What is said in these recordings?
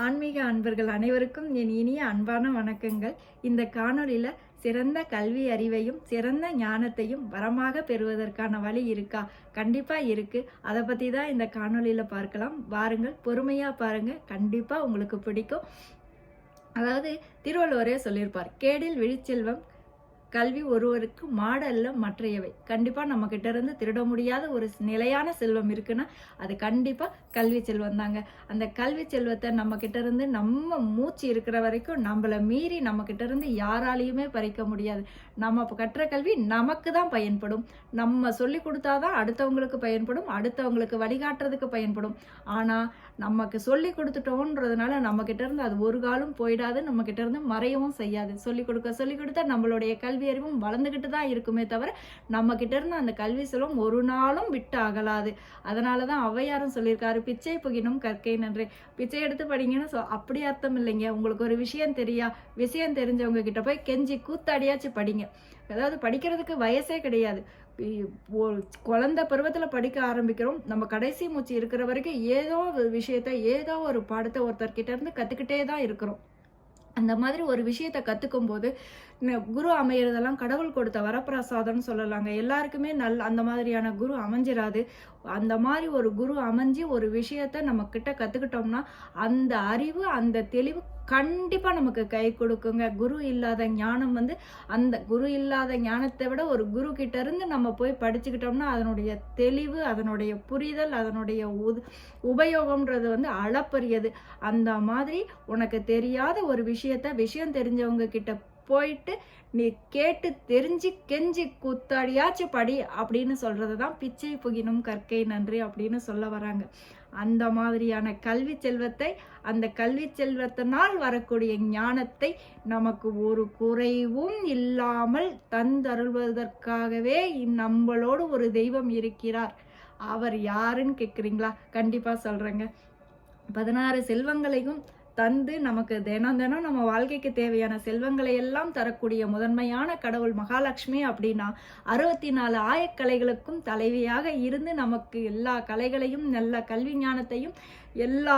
ஆன்மீக அன்பர்கள் அனைவருக்கும் என் இனிய அன்பான வணக்கங்கள். இந்த காணொளியில சிறந்த கல்வி அறிவையும் சிறந்த ஞானத்தையும் வரமாக பெறுவதற்கான வழி இருக்கா? கண்டிப்பா இருக்கு. அதை பத்தி தான் இந்த காணொளியில பார்க்கலாம். வாருங்கள், பொறுமையா பாருங்க, கண்டிப்பா உங்களுக்கு பிடிக்கும். அதாவது திருவள்ளுவரே சொல்லியிருப்பார், கேடில் விழிச்செல்வம் கல்வி ஒருவருக்கு மாடல்ல மற்றையவை. கண்டிப்பா நம்ம கிட்ட இருந்து திருட முடியாத ஒரு நிலையான செல்வம் இருக்குன்னா அது கண்டிப்பா கல்வி செல்வம் தாங்க. அந்த கல்வி செல்வத்தை நம்ம கிட்ட இருந்து நம்ம மூச்சு இருக்கிற வரைக்கும் நம்மள மீறி நம்ம கிட்ட இருந்து யாராலையுமே பறிக்க முடியாது. நம்ம கற்ற கல்வி நமக்கு தான் பயன்படும். நம்ம சொல்லி கொடுத்தாதான் அடுத்தவங்களுக்கு பயன்படும், அடுத்தவங்களுக்கு வழிகாட்டுறதுக்கு பயன்படும். ஆனா நமக்கு சொல்லி கொடுத்துட்டோன்றதுனால நம்ம கிட்ட இருந்து அது ஒரு காலம் போயிடாது, நம்ம கிட்ட இருந்து மறையவும் செய்யாது. சொல்லிக் கொடுத்தா நம்மளுடைய கல்வி அறிவும் வளர்ந்துகிட்டு தான் இருக்குமே தவிர நம்ம கிட்ட இருந்து அந்த கல்வி செல்வம் ஒரு நாளும் விட்டு அகலாது. அதனாலதான் ஔவையாரும் சொல்லியிருக்காரு, பிச்சை புகினும் கற்கை நன்றே. பிச்சை எடுத்து படிங்கன்னு அப்படி அர்த்தம் இல்லைங்க. உங்களுக்கு ஒரு விஷயம் விஷயம் தெரிஞ்சவங்க கிட்ட போய் கெஞ்சி கூத்தாடியாச்சு படிங்க. அதாவது படிக்கிறதுக்கு வயசே கிடையாது. குழந்தை பருவத்துல படிக்க ஆரம்பிக்கிறோம், நம்ம கடைசி மூச்சு இருக்கிற வரைக்கும் ஏதோ ஒரு விஷயத்த ஏதோ ஒரு பாடத்தை ஒருத்தர்கிட்ட இருந்து கத்துக்கிட்டே தான் இருக்கிறோம். அந்த மாதிரி ஒரு விஷயத்த கத்துக்கும் போது குரு அமையறதெல்லாம் கடவுள் கொடுத்த வரப்பிரசாதம்னு சொல்லலாங்க. எல்லாருக்குமே அந்த மாதிரியான குரு அமைஞ்சிராது. அந்த மாதிரி ஒரு குரு அமைஞ்சு ஒரு விஷயத்த நம்ம கிட்ட கத்துக்கிட்டோம்னா அந்த அறிவு அந்த தெளிவு கண்டிப்பா நமக்கு கை கொடுக்குங்க. குரு இல்லாத ஞானம் அந்த குரு இல்லாத ஞானத்தை விட ஒரு குரு கிட்ட இருந்து நம்ம போய் படிச்சுக்கிட்டோம்னா அதனுடைய தெளிவு, அதனுடைய புரிதல், அதனுடைய உபயோகம்ன்றது அளப்பரியது. அந்த மாதிரி உனக்கு தெரியாத ஒரு விஷயம் தெரிஞ்சவங்க கிட்ட போயிட்டு நீ கேட்டு தெரிஞ்சு கெஞ்சி கூத்தாடியாச்சு படி அப்படின்னு சொல்றதுதான் பிச்சை புகினும் கற்கை நன்றி அப்படின்னு சொல்ல வராங்க. அந்த மாதிரியான கல்வி செல்வத்தை, அந்த கல்வி செல்வத்தினால் வரக்கூடிய ஞானத்தை நமக்கு ஒரு குறைவும் இல்லாமல் தந்தருள்வதற்காகவே நம்மளோடு ஒரு தெய்வம் இருக்கிறார். அவர் யாருன்னு கேக்குறீங்களா? கண்டிப்பா சொல்றேங்க. 16 செல்வங்களையும் தந்து நமக்கு தினம் நம்ம வாழ்க்கைக்கு தேவையான செல்வங்களை எல்லாம் தரக்கூடிய முதன்மையான கடவுள் மகாலட்சுமி அப்படின்னா 64 ஆயக்கலைகளுக்கும் தலைவியாக இருந்து நமக்கு எல்லா கலைகளையும் நல்ல கல்வி ஞானத்தையும் எல்லா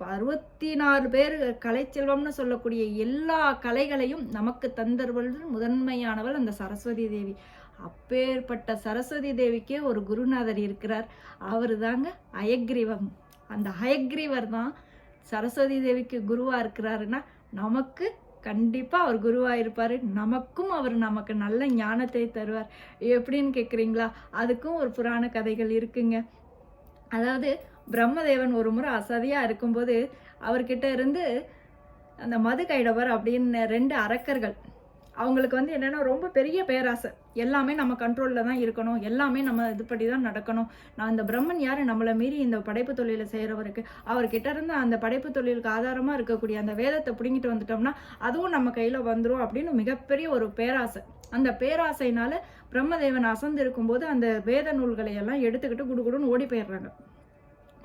64 பேர் கலை செல்வம்னு சொல்லக்கூடிய எல்லா கலைகளையும் நமக்கு தந்தருள் முதன்மையானவள் அந்த சரஸ்வதி தேவி. அப்பேற்பட்ட சரஸ்வதி தேவிக்கே ஒரு குருநாதர் இருக்கிறார். அவரு தாங்க ஹயக்ரீவம். அந்த ஹயக்ரீவர் தான் சரஸ்வதி தேவிக்கு குருவா இருக்கிறாருன்னா நமக்கு கண்டிப்பா அவர் குருவா இருப்பாரு. நமக்கு நல்ல ஞானத்தை தருவார். எப்படின்னு கேக்குறீங்களா? அதுக்கும் ஒரு புராண கதைகள் இருக்குங்க. அதாவது பிரம்மதேவன் ஒரு முறை அசதியா இருக்கும்போது அவர்கிட்ட இருந்து அந்த மது கைடவர் அப்படின்னு 2 அரக்கர்கள், அவங்களுக்கு என்னன்னா ரொம்ப பெரிய பேராசை. எல்லாமே நம்ம கண்ட்ரோல்ல தான் இருக்கணும், எல்லாமே நம்ம இதுபடி தான் நடக்கணும். நான் இந்த பிரம்மன் யாரு நம்மளை மீறி இந்த படைப்பு தொழிலை செய்யறவருக்கு, அவர்கிட்ட இருந்து அந்த படைப்பு தொழிலுக்கு ஆதாரமா இருக்கக்கூடிய அந்த வேதத்தை பிடுங்கிட்டு வந்துட்டோம்னா அதுவும் நம்ம கையில வந்துரும் அப்படின்னு மிகப்பெரிய ஒரு பேராசை. அந்த பேராசைனால பிரம்மதேவன் அசந்து இருக்கும்போது அந்த வேத நூல்களை எல்லாம் எடுத்துக்கிட்டு குடுகுடுன்னு ஓடி போயிடுறாங்க.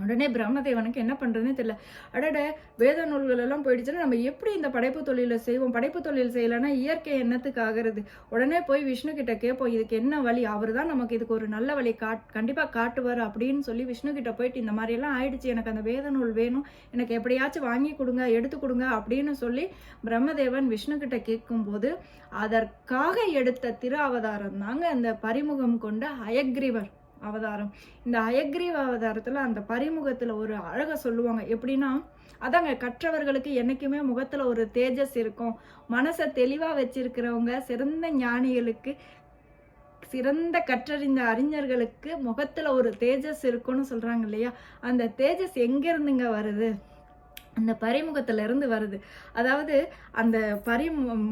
உடனே பிரம்மதேவனுக்கு என்ன பண்றதுன்னு தெரியல. அடட, வேத நூல்கள் எல்லாம் போயிடுச்சுன்னா நம்ம எப்படி இந்த படைப்பு தொழிலை செய்வோம்? படைப்பு தொழில் செய்யலைன்னா இயற்கை என்னத்துக்கு ஆகிறது? உடனே போய் விஷ்ணு கிட்ட கேட்போம், இதுக்கு என்ன வழி? அவர் தான் நமக்கு இதுக்கு ஒரு நல்ல வழி கண்டிப்பா காட்டுவார் அப்படின்னு சொல்லி விஷ்ணு கிட்ட போயிட்டு இந்த மாதிரி எல்லாம் ஆயிடுச்சு, எனக்கு அந்த வேத நூல் வேணும், எனக்கு எப்படியாச்சும் வாங்கி கொடுங்க, எடுத்து கொடுங்க அப்படின்னு சொல்லி பிரம்மதேவன் விஷ்ணு கிட்ட கேட்கும்போது அதற்காக எடுத்த திரு அவதாரம் தாங்க அந்த பரிமுகம் கொண்ட ஹயக்ரீவர் அவதாரம். இந்த ஹயக்ரீவ அவதாரத்துல அந்த பரிமுகத்துல ஒரு அழக சொல்லுவாங்க. எப்படின்னா, அதாங்க கற்றவர்களுக்கு என்னைக்குமே முகத்துல ஒரு தேஜஸ் இருக்கும். மனசை தெளிவா வச்சிருக்கிறவங்க, சிறந்த ஞானிகளுக்கு, சிறந்த கற்றறிந்த அறிஞர்களுக்கு முகத்துல ஒரு தேஜஸ் இருக்கும்னு சொல்றாங்க இல்லையா? அந்த தேஜஸ் எங்க இருந்துங்க வருது? அந்த பரிமுகத்துல இருந்து வருது. அதாவது அந்த பரிமுகம்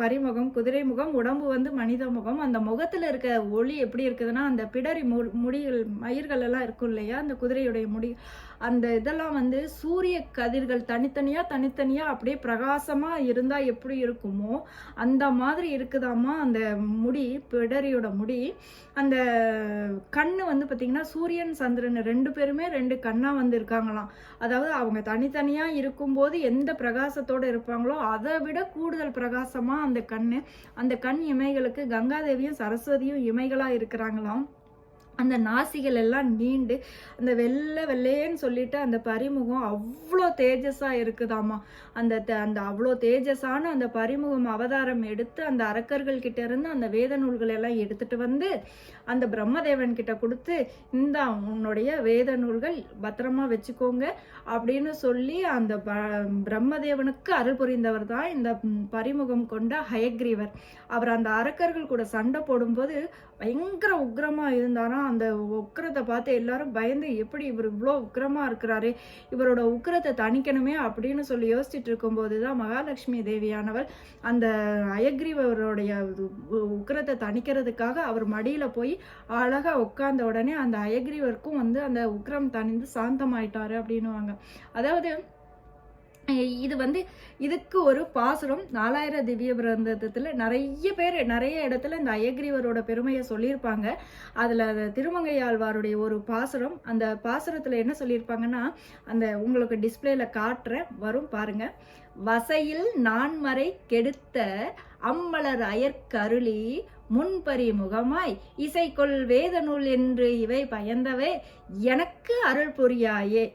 பரிமுகம், குதிரை முகம், உடம்பு மனித முகம். அந்த முகத்துல இருக்க ஒளி எப்படி இருக்குதுன்னா, அந்த பிடரி முடிகள், மயிர்கள் எல்லாம் இருக்கும் இல்லையா, அந்த குதிரையுடைய முடி, அந்த இதெல்லாம் சூரிய கதிர்கள் தனித்தனியா அப்படியே பிரகாசமா இருந்தா எப்படி இருக்குமோ அந்த மாதிரி இருக்குதாமா அந்த முடி, பிடரியோட முடி. அந்த கண்ணு பாத்தீங்கன்னா சூரியன் சந்திரன் 2 பேருமே 2 கண்ணா இருக்காங்களாம். அதாவது அவங்க தனித்தனியா இருக்கும்போது எந்த பிரகாசத்தோட இருப்பாங்களோ அதை விட கூடுதல் பிரகாசமா அந்த கண் இமைகளுக்கு கங்காதேவியும் சரஸ்வதியும் இமைகளா இருக்கிறாங்களாம். அந்த நாசிகள் எல்லாம் நீண்டு அந்த வெள்ளைன்னு சொல்லிட்டு அந்த பரிமுகம் அவ்வளோ தேஜஸா இருக்குதாமா. அந்த அவ்வளோ தேஜஸான அந்த பரிமுகம் அவதாரம் எடுத்து அந்த அரக்கர்கள் கிட்ட இருந்து அந்த வேத நூல்கள் எல்லாம் எடுத்துட்டு வந்து அந்த பிரம்மதேவன் கிட்ட கொடுத்து, இந்த உன்னுடைய வேத நூல்கள் பத்திரமா வச்சுக்கோங்க அப்படின்னு சொல்லி அந்த பிரம்மதேவனுக்கு அருள் புரிந்தவர் தான் இந்த பரிமுகம் கொண்ட ஹயக்ரீவர். அவர் அந்த அரக்கர்கள் கூட சண்டை போடும்போது பயங்கர உக்கிரமா இருந்தாராம். அந்த உக்கிரத்தை பார்த்து எல்லாரும் பயந்து, எப்படி இவர் இவ்வளோ உக்கிரமா இருக்கிறாரு, இவரோட உக்கிரத்தை தணிக்கணுமே அப்படின்னு சொல்லி யோசிச்சுட்டு இருக்கும்போது தான் மகாலட்சுமி தேவியானவள் அந்த ஹயக்ரீவருடைய உக்கிரத்தை தணிக்கிறதுக்காக அவர் மடியில போய் அழகா உட்கார்ந்த உடனே அந்த ஹயக்ரீவருக்கும் வந்து அந்த உக்கிரம் தணிந்து சாந்தமாயிட்டாரு அப்படின்னுவாங்க. அதாவது இது வந்து இதுக்கு ஒரு பாசுரம் 4000 திவ்ய பிரந்தத்துல நிறைய இடத்துல இந்த ஹயக்ரீவரோட பெருமையை சொல்லியிருப்பாங்க. அதுல திருமங்கையாழ்வாருடைய ஒரு பாசுரம், அந்த பாசுரத்துல என்ன சொல்லியிருப்பாங்கன்னா, அந்த உங்களுக்கு டிஸ்பிளேல காட்டுறேன், வரும் பாருங்க. வசையில் நான்மறை கெடுத்த அம்மலர் அயற்கருளி முன்பரி முகமாய் இசைக்கொள் வேத நூல் என்று இவை பயந்தவே எனக்கு அருள் புரியாயே.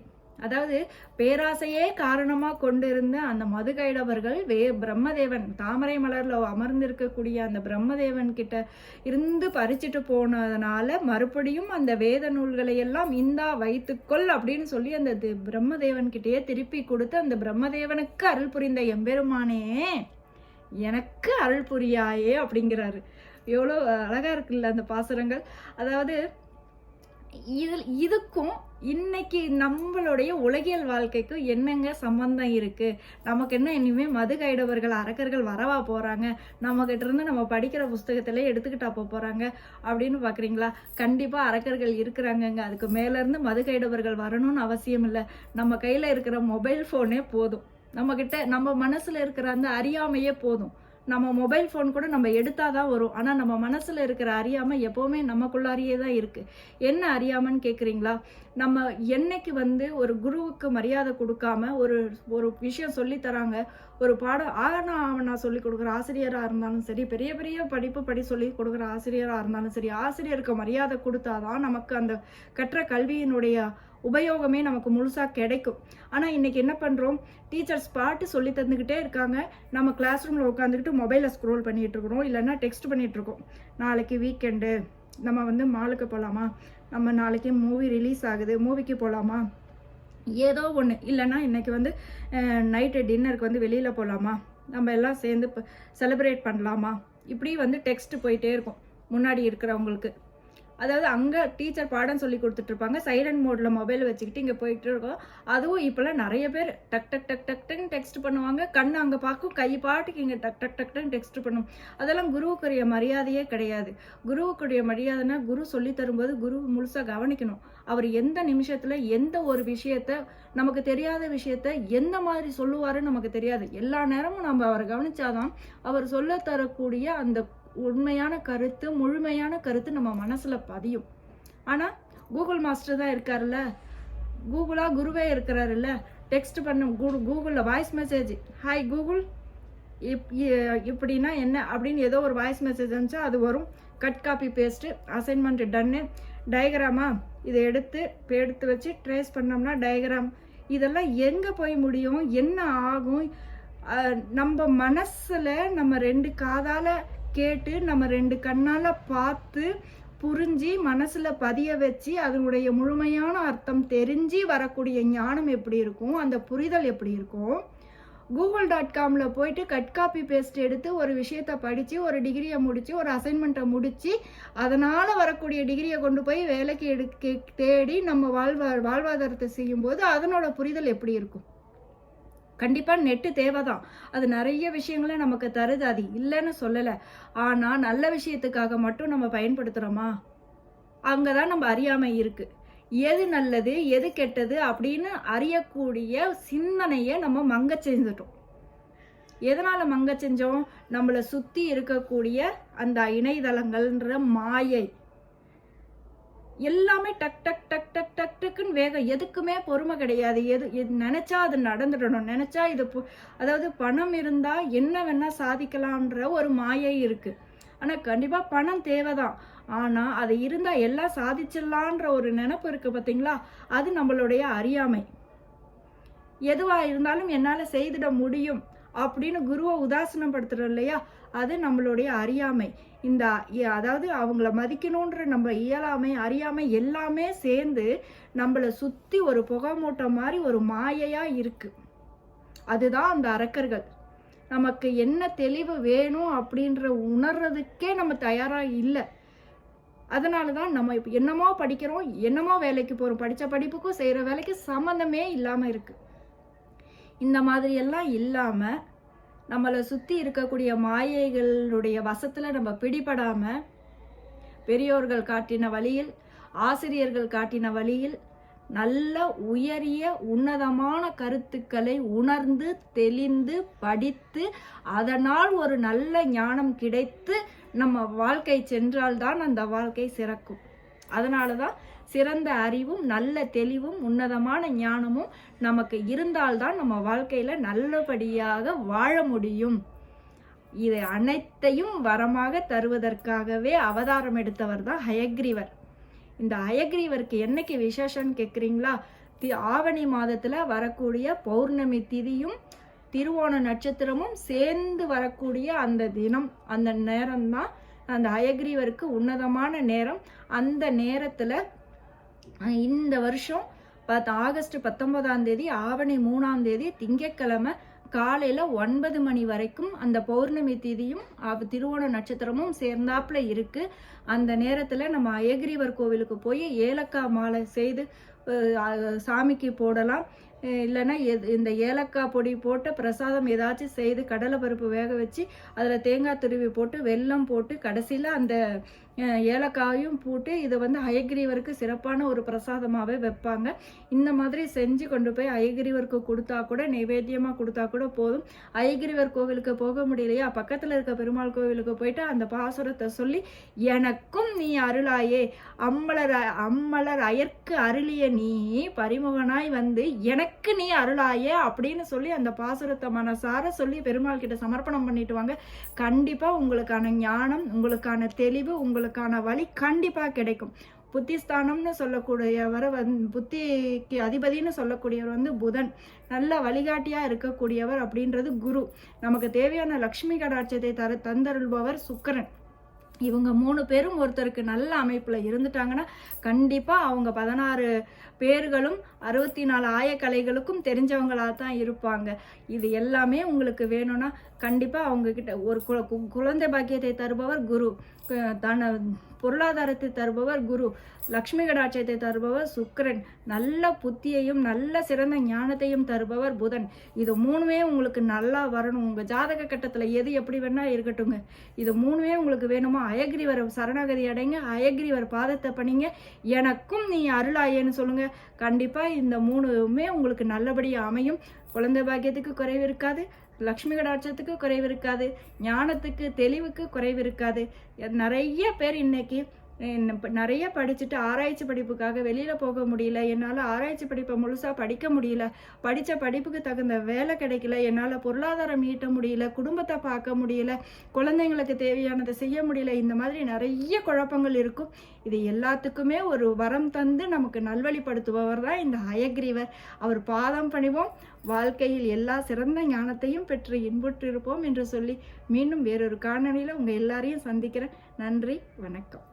அதாவது பேராசையே காரணமா கொண்டிருந்த அந்த மதுகைடவர்கள் பிரம்மதேவன் தாமரை மலர்ல அமர்ந்திருக்கக்கூடிய அந்த பிரம்மதேவன் கிட்ட இருந்து பறிச்சுட்டு போனதுனால மறுபடியும் அந்த வேத நூல்களை எல்லாம் இந்தா வைத்துக்கொள் அப்படின்னு சொல்லி அந்த பிரம்மதேவன் கிட்டேயே திருப்பி கொடுத்து, அந்த பிரம்மதேவனுக்கு அருள் புரிந்த எம்பெருமானே எனக்கு அருள் புரியாயே அப்படிங்கிறாரு. எவ்வளோ அழகா இருக்குல்ல அந்த பாசுரங்கள். அதாவது இதுக்கும் இன்னைக்கு நம்மளுடைய உலகியல் வாழ்க்கைக்கும் என்னங்க சம்பந்தம் இருக்கு? நமக்கு என்ன இனிமே மதுகைடவர்கள் அரக்கர்கள் வரவா போறாங்க? நம்ம கிட்ட இருந்து நம்ம படிக்கிற புஸ்தகத்திலே எடுத்துக்கிட்டா போறாங்க அப்படின்னு பாக்குறீங்களா? கண்டிப்பா அரக்கர்கள் இருக்கிறாங்கங்க. அதுக்கு மேல இருந்து மதுகைடவர்கள் வரணும்னு அவசியம் இல்லை. நம்ம கையில இருக்கிற மொபைல் போனே போதும், நம்ம கிட்ட நம்ம மனசுல இருக்கிற அந்த அறியாமையே போதும். நம்ம மொபைல் ஃபோன் கூட நம்ம எடுத்தாதான் வரும், ஆனா நம்ம மனசுல இருக்கிற அறியாமை எப்பவுமே நமக்குள்ளாரியே தான் இருக்கு. என்ன அறியாமன்னு கேக்குறீங்களா? நம்ம என்னைக்கு வந்து ஒரு குருவுக்கு மரியாதை கொடுக்காம ஒரு விஷயம் சொல்லி தராங்க, ஒரு பாடம் ஆவணா சொல்லி கொடுக்குற ஆசிரியரா இருந்தாலும் சரி, பெரிய பெரிய படி சொல்லி கொடுக்குற ஆசிரியரா இருந்தாலும் சரி, ஆசிரியருக்கு மரியாதை கொடுத்தாதான் நமக்கு அந்த கற்ற கல்வியினுடைய உபயோகமே நமக்கு முழுசா கிடைக்கும். ஆனா இன்னைக்கு என்ன பண்றோம்? டீச்சர்ஸ் பாட்டு சொல்லி தந்துக்கிட்டே இருக்காங்க, நம்ம கிளாஸ் ரூம்ல உட்காந்துக்கிட்டு மொபைலை ஸ்க்ரோல் பண்ணிட்டு இருக்கிறோம், இல்லைன்னா டெக்ஸ்ட் பண்ணிட்டு இருக்கோம். நாளைக்கு வீக்கெண்டு, நம்ம வந்து மாலுக்கு போகலாமா, நம்ம நாளைக்கு மூவி ரிலீஸ் ஆகுது, மூவிக்கு போகலாமா, ஏதோ ஒன்று, இல்லைன்னா இன்னைக்கு வந்து நைட்டு டின்னருக்கு வந்து வெளியில் போகலாமா, நம்ம எல்லாம் சேர்ந்து செலிப்ரேட் பண்ணலாமா, இப்படி வந்து டெக்ஸ்ட் போயிட்டே இருக்கும் முன்னாடி இருக்கிறவங்களுக்கு. அதாவது அங்கே டீச்சர் பாடம் சொல்லி கொடுத்துட்டு இருப்பாங்க, சைலண்ட் மோட்ல மொபைல் வச்சுக்கிட்டு இங்கே போயிட்டு இருக்கோம். அதுவும் இப்போல்லாம் நிறைய பேர் டக் டக் டக் டக் டக்னு டெக்ஸ்ட் பண்ணுவாங்க, கண்ணு அங்கே பார்க்கும், கை பாட்டுக்கு இங்கே டக் டக் டக் டக்னு டெக்ஸ்ட் பண்ணும். அதெல்லாம் குருவுக்குரிய மரியாதையே கிடையாது. குருவுக்குரிய மரியாதைனா குரு சொல்லி தரும்போது குரு முழுசாக கவனிக்கணும். அவர் எந்த நிமிஷத்துல எந்த ஒரு விஷயத்த, நமக்கு தெரியாத விஷயத்த எந்த மாதிரி சொல்லுவாருன்னு நமக்கு தெரியாது. எல்லா நேரமும் நம்ம அவரை கவனிச்சாதான் அவர் சொல்ல தரக்கூடிய அந்த உண்மையான கருத்து, முழுமையான கருத்து நம்ம மனசுல பதியும். ஆனா கூகுள் மாஸ்டர் தான் இருக்காருல்ல, கூகுளா குருவே இருக்கிறாருல்ல, டெக்ஸ்ட் பண்ண கூகுளில் வாய்ஸ் மெசேஜ், ஹாய் கூகுள் இப்படின்னா என்ன அப்படின்னு ஏதோ ஒரு வாய்ஸ் மெசேஜ் அனுப்பிச்சா அது வரும். கட் காப்பி பேஸ்ட்டு, அசைன்மெண்ட் டன்னு, டயக்ராமா இதை எடுத்து வச்சு ட்ரேஸ் பண்ணோம்னா டயக்ராம். இதெல்லாம் எங்கே போய் முடியும்? என்ன ஆகும்? நம்ம மனசில் நம்ம 2 காதால் கேட்டு, நம்ம 2 கண்ணால் பார்த்து புரிஞ்சு மனசுல பதிய வச்சு அதனுடைய முழுமையான அர்த்தம் தெரிஞ்சு வரக்கூடிய ஞானம் எப்படி இருக்கும், அந்த புரிதல் எப்படி இருக்கும்? google.comல போயிட்டு கட் காப்பி பேஸ்ட் எடுத்து ஒரு விஷயத்த படித்து ஒரு டிகிரியை முடித்து ஒரு அசைன்மெண்ட்டை முடித்து அதனால் வரக்கூடிய டிகிரியை கொண்டு போய் வேலைக்கு தேடி நம்ம வாழ்வாதாரத்தை செய்யும்போது அதனோட புரிதல் எப்படி இருக்கும்? கண்டிப்பாக நெட்டு தேவைதான், அது நிறைய விஷயங்களை நமக்கு தருது, அது இல்லைன்னு சொல்லலை. ஆனால் நல்ல விஷயத்துக்காக மட்டும் நம்ம பயன்படுத்துகிறோமா? அங்கே தான் நம்ம அறியாமை இருக்குது. எது நல்லது எது கெட்டது அப்படின்னு அறியக்கூடிய சிந்தனையை நம்ம மங்க செஞ்சுட்டோம். எதனால மங்க செஞ்சோம்? நம்மளை சுற்றி இருக்கக்கூடிய அந்த இணையதளங்கள்ன்ற மாயை எல்லாமே டக் டக் டக் டக் டக் டக்குன்னு வேகம், எதுக்குமே பொறுமை கிடையாது. எது நினைச்சா அது நடந்துடணும், நினைச்சா இது அதாவது பணம் இருந்தால் என்ன வேணா சாதிக்கலான்ற ஒரு மாயை இருக்கு. ஆனால் கண்டிப்பாக பணம் தேவைதான். ஆனால் அது இருந்தால் எல்லாம் சாதிச்சிடலான்ற ஒரு நினைப்பு இருக்குது பார்த்தீங்களா, அது நம்மளுடைய அறியாமை. எதுவாக இருந்தாலும் என்னால் செய்திட முடியும் அப்படின்னு குருவை உதாசனப்படுத்துகிறோம் இல்லையா, அது நம்மளுடைய அறியாமை. இந்த அதாவது அவங்கள மதிக்கணுன்ற நம்ம இயலாமை, அறியாமை எல்லாமே சேர்ந்து நம்மளை சுற்றி ஒரு புகை மூட்டை மாதிரி ஒரு மாயையாக இருக்குது. அதுதான் அந்த அரக்கர்கள். நமக்கு என்ன தெளிவு வேணும் அப்படின்ற உணர்றதுக்கே நம்ம தயாராக இல்லை. அதனால தான் நம்ம இப்போ என்னமோ படிக்கிறோம், என்னமோ வேலைக்கு போகிறோம், படித்த படிப்புக்கும் செய்கிற வேலைக்கு சம்மந்தமே இல்லாமல் இருக்குது. இந்த மாதிரியெல்லாம் இல்லாமல் நம்மளை சுற்றி இருக்கக்கூடிய மாயைகளுடைய வசத்தில் நம்ம பிடிபடாமல் பெரியோர்கள் காட்டின வழியில், ஆசிரியர்கள் காட்டின வழியில் நல்ல உயரிய உன்னதமான கருத்துக்களை உணர்ந்து தெளிந்து படித்து அதனால் ஒரு நல்ல ஞானம் கிடைத்து நம்ம வாழ்க்கை சென்றால்தான் அந்த வாழ்க்கை சிறக்கும். அதனால தான் சிறந்த அறிவும் நல்ல தெளிவும் உன்னதமான ஞானமும் நமக்கு இருந்தால்தான் நம்ம வாழ்க்கையில் நல்லபடியாக வாழ முடியும். இதை அனைத்தையும் வரமாக தருவதற்காகவே அவதாரம் எடுத்தவர் தான் ஹயக்ரீவர். இந்த ஹயக்ரீவருக்கு என்னைக்கு விசேஷம்னு கேட்குறீங்களா, ஆவணி மாதத்தில் வரக்கூடிய பௌர்ணமி திதியும் திருவோண நட்சத்திரமும் சேர்ந்து வரக்கூடிய அந்த தினம், அந்த நேரம்தான் அந்த ஹயக்ரீவருக்கு உன்னதமான நேரம். அந்த நேரத்தில் இந்த வருஷம் ஆகஸ்ட் 19 ஆவணி 3 திங்கட்கிழமை காலையில் 9 மணி வரைக்கும் அந்த பௌர்ணமி திதியும் திருவோண நட்சத்திரமும் சேர்ந்தாப்புல இருக்குது. அந்த நேரத்தில் நம்ம ஹயக்ரீவர் கோவிலுக்கு போய் ஏலக்காய் மாலை செய்து சாமிக்கு போடலாம். இல்லைன்னா இந்த ஏலக்காய் பொடி போட்டு பிரசாதம் ஏதாச்சும் செய்து கடலை பருப்பு வேக வச்சு அதில் தேங்காய் துருவி போட்டு வெல்லம் போட்டு கடைசியில் அந்த ஏலக்காயும் போட்டு இதை ஹயக்ரீவருக்கு சிறப்பான ஒரு பிரசாதமாகவே வைப்பாங்க. இந்த மாதிரி செஞ்சு கொண்டு போய் ஹயக்ரீவருக்கு கொடுத்தா கூட, நைவேத்தியமாக கொடுத்தா கூட போதும். ஹயக்ரீவர் கோவிலுக்கு போக முடியலையா, பக்கத்தில் இருக்க பெருமாள் கோவிலுக்கு போயிட்டு அந்த பாசுரத்தை சொல்லி, எனக்கும் நீ அருளாயே அம்மலர் அயற்கு அருளிய நீ பரிமுகனாய் வந்து எனக்கு நீ அருளாயே அப்படின்னு சொல்லி அந்த பாசுரத்தை மனசார சொல்லி பெருமாள் கிட்ட சமர்ப்பணம் பண்ணிட்டு வாங்க. கண்டிப்பாக உங்களுக்கான ஞானம், உங்களுக்கான தெளிவு, உங்களுக்கான வழி கண்டிப்பாக கிடைக்கும். புத்திஸ்தானம்னு சொல்லக்கூடியவர் புத்திக்கு அதிபதினு சொல்லக்கூடியவர் புதன், நல்ல வழிகாட்டியாக இருக்கக்கூடியவர் அப்படின்றது குரு. நமக்கு தேவையான லக்ஷ்மி கடாட்சத்தை தந்தருள்பவர் சுக்கிரன். இவங்க 3 பேரும் ஒருத்தருக்கு நல்ல அமைப்பில் இருந்துட்டாங்கன்னா கண்டிப்பாக அவங்க 16 பேர்களும் 64 ஆயக்கலைகளுக்கும் தெரிஞ்சவங்களாக தான் இருப்பாங்க. இது எல்லாமே உங்களுக்கு வேணும்னா கண்டிப்பாக அவங்கக்கிட்ட ஒரு குழந்தை பாக்கியத்தை தருபவர் குரு, பொருளாதாரத்தை தருபவர் குரு, லக்ஷ்மி கடாட்சத்தை தருபவர் சுக்கிரன், நல்ல புத்தியையும் நல்ல சிறந்த ஞானத்தையும் தருபவர் புதன். இது 3மே உங்களுக்கு நல்லா வரணும். உங்கள் ஜாதக கட்டத்தில் எது எப்படி வேணா இருக்கட்டுங்க, இது 3மே உங்களுக்கு வேணுமா, ஹயக்ரீவர் சரணாகதி அடைங்க, ஹயக்ரீவர் பாதத்தை பண்ணிங்க, எனக்கும் நீ அருளாயேன்னு சொல்லுங்க. கண்டிப்பாக இந்த 3மே உங்களுக்கு நல்லபடியாக அமையும். குழந்தை பாக்கியத்துக்கு குறைவு இருக்காது, லக்ஷ்மி கடாட்சத்துக்கு குறைவு இருக்காது, ஞானத்துக்கு தெளிவுக்கு குறைவு இருக்காது. நிறைய பேர் இன்னைக்கு நிறைய படிச்சுட்டு ஆராய்ச்சி படிப்புக்காக வெளியில் போக முடியல, என்னால் ஆராய்ச்சி படிப்பை முழுசாக படிக்க முடியல, படித்த படிப்புக்கு தகுந்த வேலை கிடைக்கல, என்னால் பொருளாதாரம் ஈட்ட முடியல, குடும்பத்தை பார்க்க முடியல, குழந்தைங்களுக்கு தேவையானதை செய்ய முடியல, இந்த மாதிரி நிறைய குழப்பங்கள் இருக்கும். இது எல்லாத்துக்குமே ஒரு வரம் தந்து நமக்கு நல்வழிப்படுத்துபவர் தான் இந்த ஹயக்ரீவர். அவர் பாதம் பணிவோம், வாழ்க்கையில் எல்லா சிறந்த ஞானத்தையும் பெற்று இன்புற்றிருப்போம் என்று சொல்லி மீண்டும் வேறொரு காணொளியில் உங்கள் எல்லாரையும் சந்திக்கிறேன். நன்றி, வணக்கம்.